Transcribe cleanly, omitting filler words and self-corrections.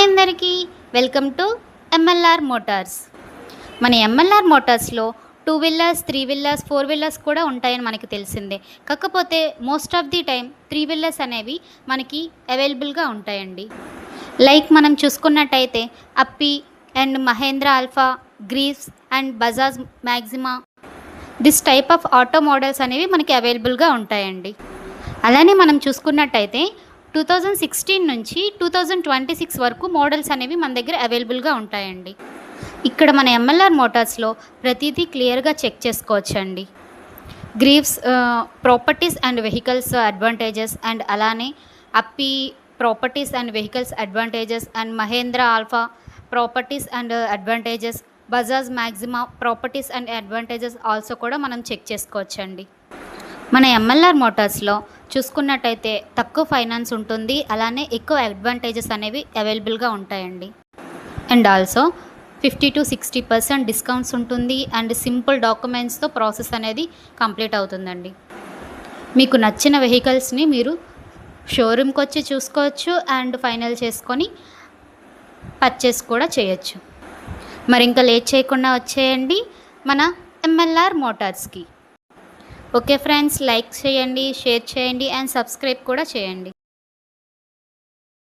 అందరికీ welcome to MLR Motors. మన MLR మోటార్స్లో 2 వీలర్స్, 3 వీలర్స్, 4 వీలర్స్ కూడా ఉంటాయని మనకి తెలిసిందే. కాకపోతే most of the time 3 wheelers అనేవి మనకి అవైలబుల్గా ఉంటాయండి. లైక్ మనం చూసుకున్నట్టయితే Ape and Mahindra Alfa, Greaves and Bajaj Maxima, this type of auto models అనేవి మనకి అవైలబుల్గా ఉంటాయండి. అలానే మనం చూసుకున్నట్టయితే 2016 నుంచి 2026 వరకు మోడల్స్ అనేవి మన దగ్గర అవైలబుల్గా ఉంటాయండి. ఇక్కడ మన ఎంఎల్ఆర్ మోటార్స్లో ప్రతిదీ క్లియర్గా చెక్ చేసుకోవచ్చండి. Greaves properties and vehicles advantages, and అలానే Ape properties and vehicles advantages, and Mahindra Alfa properties and advantages, Bajaj Maxima properties and advantages also కూడా మనం చెక్ చేసుకోవచ్చండి. మన ఎంఎల్ఆర్ మోటార్స్లో చూసుకున్నట్టయితే తక్కువ ఫైనాన్స్ ఉంటుంది, అలానే ఎక్కువ అడ్వాంటేజెస్ అనేవి అవైలబుల్గా ఉంటాయండి. అండ్ ఆల్సో 50 to 60% డిస్కౌంట్స్ ఉంటుంది, అండ్ సింపుల్ డాక్యుమెంట్స్తో ప్రాసెస్ అనేది కంప్లీట్ అవుతుందండి. మీకు నచ్చిన వెహికల్స్ని మీరు షోరూమ్కి వచ్చి చూసుకోవచ్చు అండ్ ఫైనల్ చేసుకొని పర్చేస్ కూడా చేయొచ్చు. మరి ఇంకా లేట్ చేయకుండా వచ్చేయండి మన ఎంఎల్ఆర్ మోటార్స్కి. ఓకే ఫ్రెండ్స్, లైక్ చేయండి, షేర్ చేయండి అండ్ సబ్స్క్రైబ్ కూడా చేయండి.